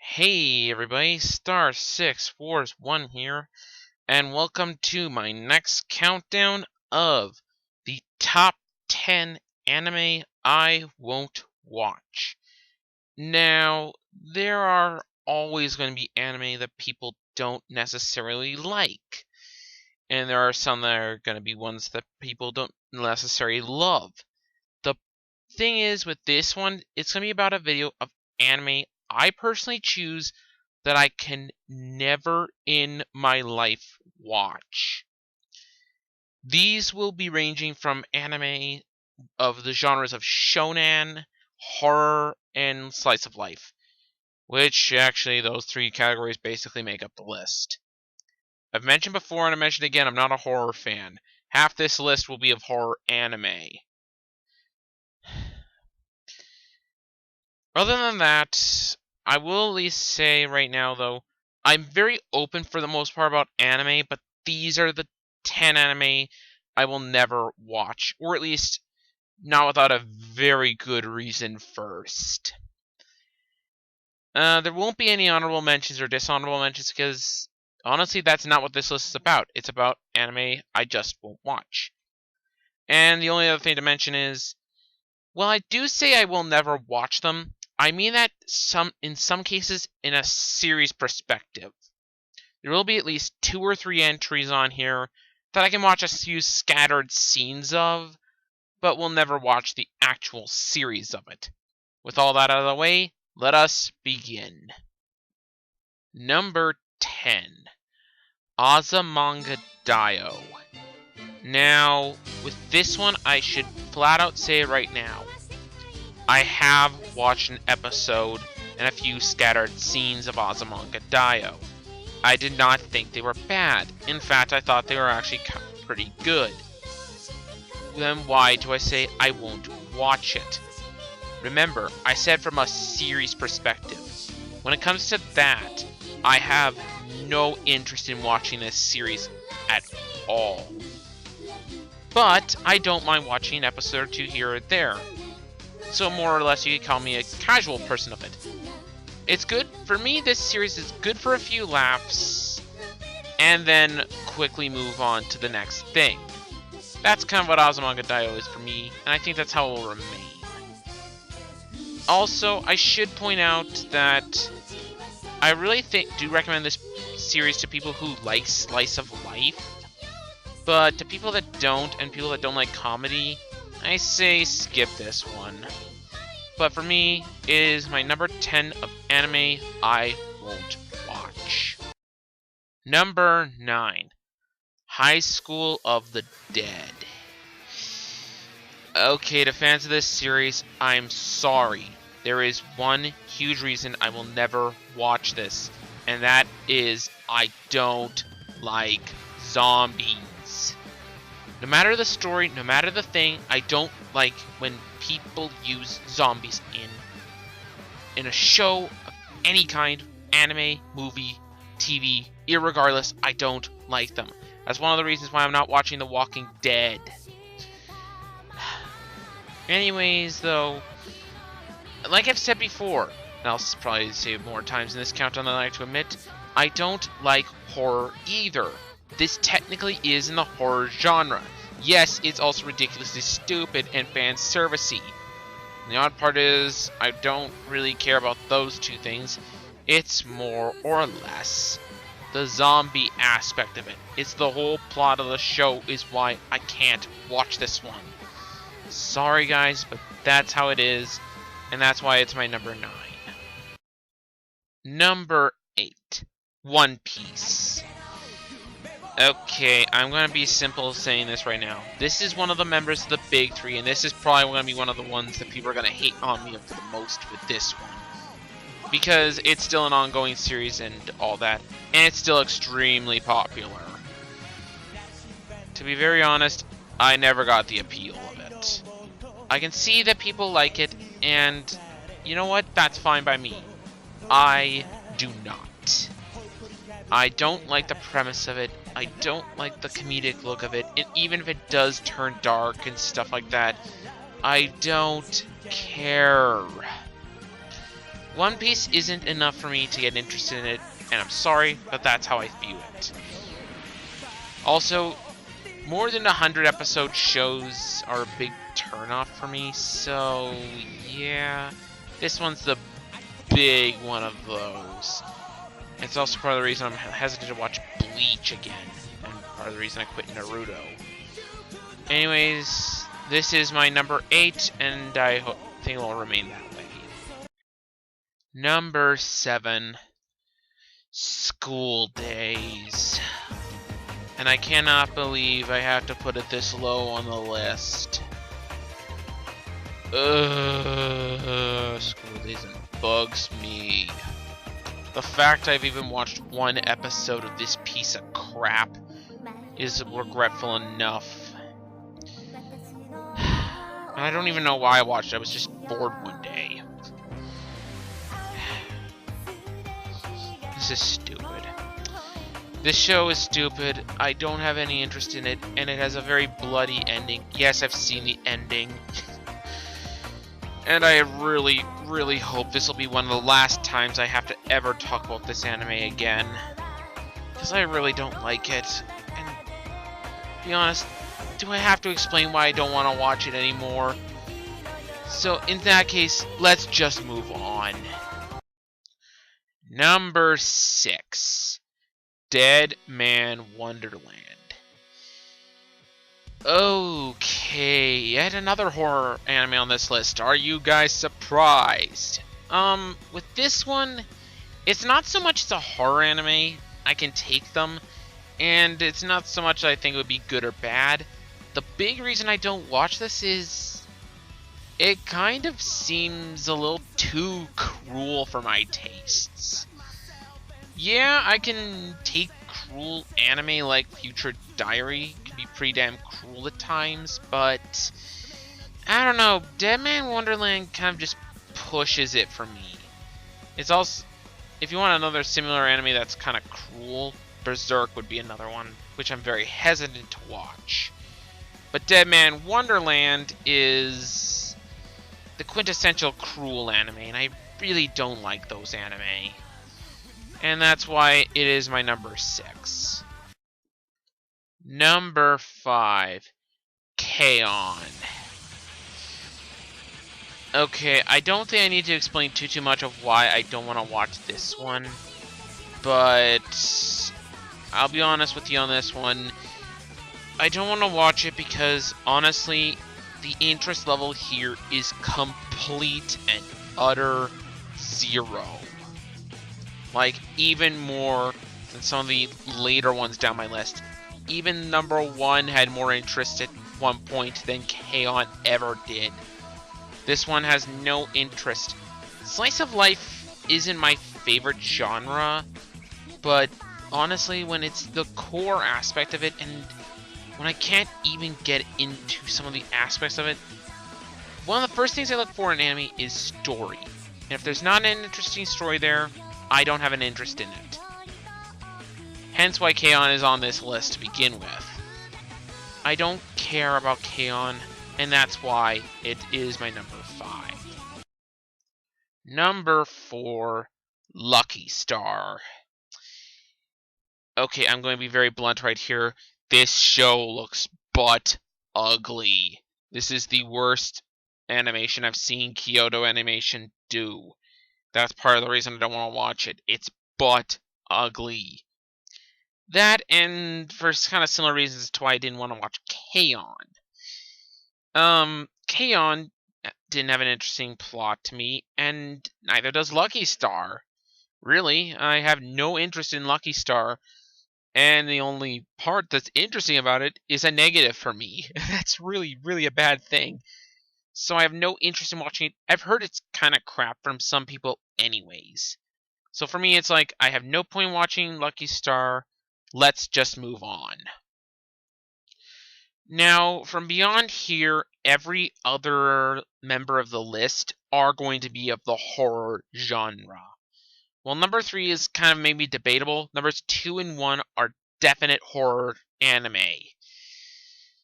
Hey everybody, Star641 here, and welcome to my next countdown of the top 10 anime I won't watch. Now, there are always going to be anime that people don't necessarily like, and there are some that are going to be ones that people don't necessarily love. The thing is, with this one, it's going to be about a video of anime I personally choose that I can never in my life watch. These will be ranging from anime of the genres of shonen, horror, and slice of life, which actually those three categories basically make up the list. I've mentioned before and I mentioned again, I'm not a horror fan. Half this list will be of horror anime. Other than that, I will at least say right now, though, I'm very open for the most part about anime, but these are the 10 anime I will never watch, or at least not without a very good reason first. There won't be any honorable mentions or dishonorable mentions because, honestly, that's not what this list is about. It's about anime I just won't watch. And the only other thing to mention is, while I do say I will never watch them, I mean that in some cases in a series perspective. There will be at least 2 or 3 entries on here that I can watch a few scattered scenes of, but will never watch the actual series of it. With all that out of the way, let us begin. Number 10. Azumanga Daioh. Now, with this one, I should flat out say it right now. I have watched an episode and a few scattered scenes of Azumanga Daioh. I did not think they were bad. In fact, I thought they were actually pretty good. Then why do I say I won't watch it? Remember, I said from a series perspective. When it comes to that, I have no interest in watching this series at all. But I don't mind watching an episode or two here or there. So more or less you could call me a casual person of it. It's good. For me, this series is good for a few laughs, and then quickly move on to the next thing. That's kind of what Azumanga Daioh is for me, and I think that's how it will remain. Also, I should point out that I really do recommend this series to people who like slice of life, but to people that don't, and people that don't like comedy, I say skip this one. But for me, it is my number 10 of anime I won't watch. Number 9. High School of the Dead. Okay, to fans of this series, I'm sorry. There is one huge reason I will never watch this, and that is I don't like zombies. No matter the story, no matter the thing, I don't like when people use zombies in a show of any kind, anime, movie, TV, irregardless, I don't like them. That's one of the reasons why I'm not watching The Walking Dead. Anyways, though, like I've said before, and I'll probably say it more times in this countdown than I like to admit, I don't like horror either. This technically is in the horror genre. Yes, it's also ridiculously stupid and fan-servicey. The odd part is, I don't really care about those two things. It's more or less the zombie aspect of it. It's the whole plot of the show is why I can't watch this one. Sorry guys, but that's how it is, and that's why it's my number 9. Number 8. One Piece. Okay, I'm going to be simple saying this right now. This is one of the members of the big 3, and this is probably going to be one of the ones that people are going to hate on me the most with this one. Because it's still an ongoing series and all that, and it's still extremely popular. To be very honest, I never got the appeal of it. I can see that people like it, and you know what? That's fine by me. I do not. I don't like the premise of it. I don't like the comedic look of it. And even if it does turn dark and stuff like that, I don't care. One Piece isn't enough for me to get interested in it, and I'm sorry, but that's how I view it. Also, more than 100 episode shows are a big turnoff for me, so yeah, this one's the big one of those. It's also part of the reason I'm hesitant to watch Bleach again, and part of the reason I quit Naruto. Anyways, this is my number 8, and I think it will remain that way. Number 7, School Days. And I cannot believe I have to put it this low on the list. School Days bugs me. The fact I've even watched one episode of this piece of crap is regretful enough. And I don't even know why I watched it. I was just bored one day. This is stupid. This show is stupid. I don't have any interest in it, and it has a very bloody ending. Yes, I've seen the ending. And I really, really hope this will be one of the last times I have to ever talk about this anime again. Because I really don't like it. And to be honest, do I have to explain why I don't want to watch it anymore? So in that case, let's just move on. Number 6. Deadman Wonderland. Okay, yet another horror anime on this list. Are you guys surprised? With this one, it's not so much it's a horror anime. I can take them. And it's not so much I think it would be good or bad. The big reason I don't watch this is it kind of seems a little too cruel for my tastes. Yeah, I can take cruel anime like Future Diary. It can be pretty damn cruel at times, but I don't know. Deadman Wonderland kind of just pushes it for me. It's also, if you want another similar anime that's kind of cruel, Berserk would be another one, which I'm very hesitant to watch. But Deadman Wonderland is the quintessential cruel anime, and I really don't like those anime. And that's why it is my number 6. Number 5, K-On! Okay, I don't think I need to explain too much of why I don't want to watch this one. But I'll be honest with you on this one. I don't want to watch it because, honestly, the interest level here is complete and utter 0. Like, even more than some of the later ones down my list. Even number 1 had more interest at one point than K-On! Ever did. This one has no interest. Slice of life isn't my favorite genre, but honestly, when it's the core aspect of it, and when I can't even get into some of the aspects of it, one of the first things I look for in anime is story. And if there's not an interesting story there, I don't have an interest in it. Hence why K-On! Is on this list to begin with. I don't care about K-On!, and that's why it is my number 5. Number 4, Lucky Star. Okay, I'm going to be very blunt right here. This show looks butt ugly. This is the worst animation I've seen Kyoto Animation do. That's part of the reason I don't want to watch it. It's butt ugly. That, and for kind of similar reasons to why I didn't want to watch K-On! K-On! Didn't have an interesting plot to me, and neither does Lucky Star. Really, I have no interest in Lucky Star, and the only part that's interesting about it is a negative for me. That's really, really a bad thing. So I have no interest in watching it. I've heard it's kind of crap from some people anyways. So for me, it's like, I have no point in watching Lucky Star. Let's just move on. Now, from beyond here, every other member of the list are going to be of the horror genre. Well, number 3 is kind of maybe debatable. Numbers 2 and 1 are definite horror anime.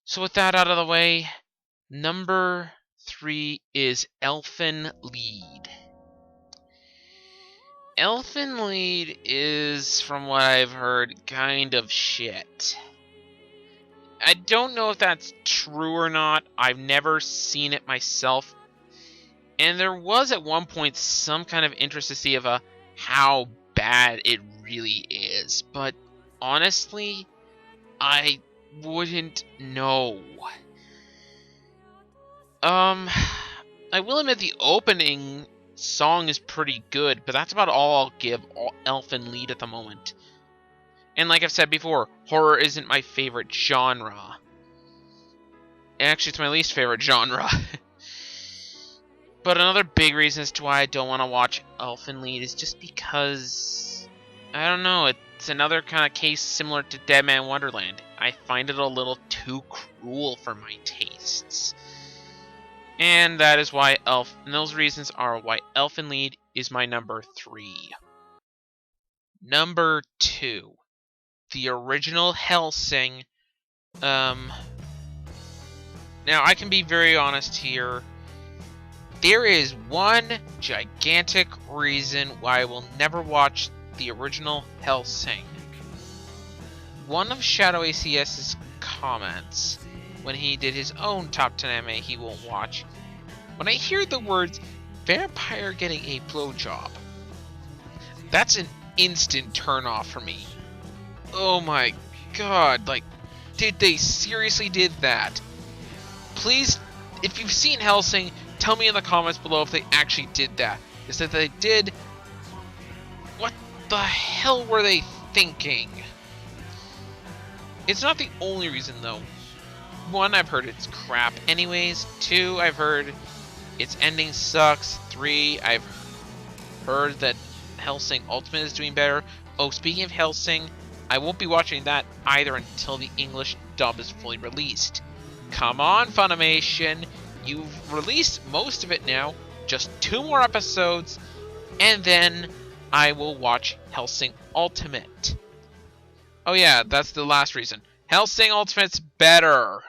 So with that out of the way, number 3 is Elfin Lead. Elfin Lead is, from what I've heard, kind of shit. I don't know if that's true or not. I've never seen it myself. And there was at one point some kind of interest to see how bad it really is. But honestly, I wouldn't know. I will admit the opening song is pretty good, but that's about all I'll give Elfin Lead at the moment. And like I've said before, horror isn't my favorite genre. Actually, it's my least favorite genre. But another big reason as to why I don't want to watch Elfin Lead is just because, I don't know, it's another kind of case similar to Deadman Wonderland. I find it a little too cruel for my tastes. And that is why and those reasons are why Elfin Lead is my number 3. Number 2. The original Helsing. Now, I can be very honest here. There is one gigantic reason why I will never watch the original Helsing. One of Shadow ACS's comments, when he did his own top 10 anime he won't watch, when I hear the words vampire getting a blowjob, that's an instant turn off for me. Oh my god, like, did they seriously did that? Please, if you've seen Helsing, tell me in the comments below if they actually did that. Is that they did? What the hell were they thinking? It's not the only reason though. 1, I've heard it's crap anyways. 2, I've heard its ending sucks. 3, I've heard that Helsing Ultimate is doing better. Oh, speaking of Helsing, I won't be watching that either until the English dub is fully released. Come on, Funimation. You've released most of it now. Just 2 more episodes, and then I will watch Helsing Ultimate. Oh yeah, that's the last reason. Helsing Ultimate's better.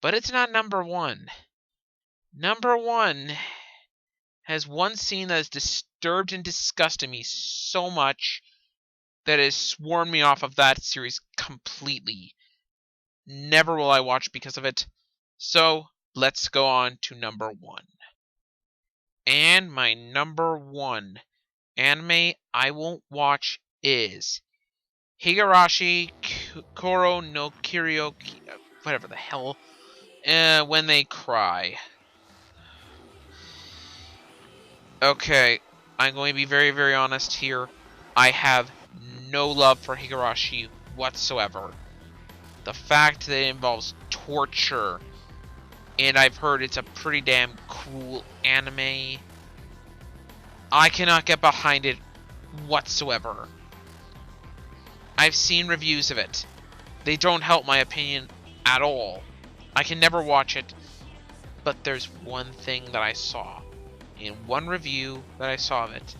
But it's not number 1. Number 1 has one scene that has disturbed and disgusted me so much that has sworn me off of that series completely. Never will I watch because of it. So, let's go on to number 1. And my number 1 anime I won't watch is Higurashi Koro no Kiryo, whatever the hell, When They Cry. Okay, I'm going to be very, very honest here. I have no love for Higurashi whatsoever. The fact that it involves torture, and I've heard it's a pretty damn cool anime, I cannot get behind it whatsoever. I've seen reviews of it. They don't help my opinion at all. I can never watch it. But there's one thing that I saw in one review that I saw of it.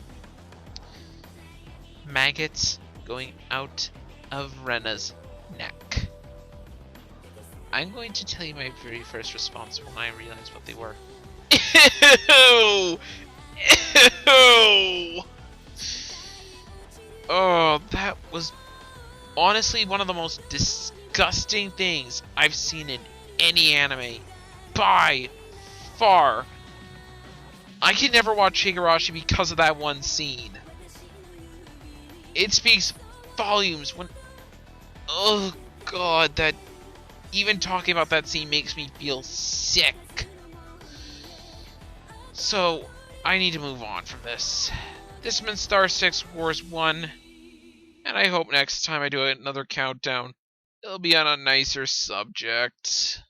Maggots going out of Rena's neck. I'm going to tell you my very first response when I realized what they were. Ew! Ew! Oh, that was honestly one of the most disgusting things I've seen in any anime. By far. I can never watch Higurashi because of that one scene. It speaks volumes when... Oh god, that... Even talking about that scene makes me feel sick. So, I need to move on from this. This has been Star 6 Wars 1. And I hope next time I do another countdown, it'll be on a nicer subject.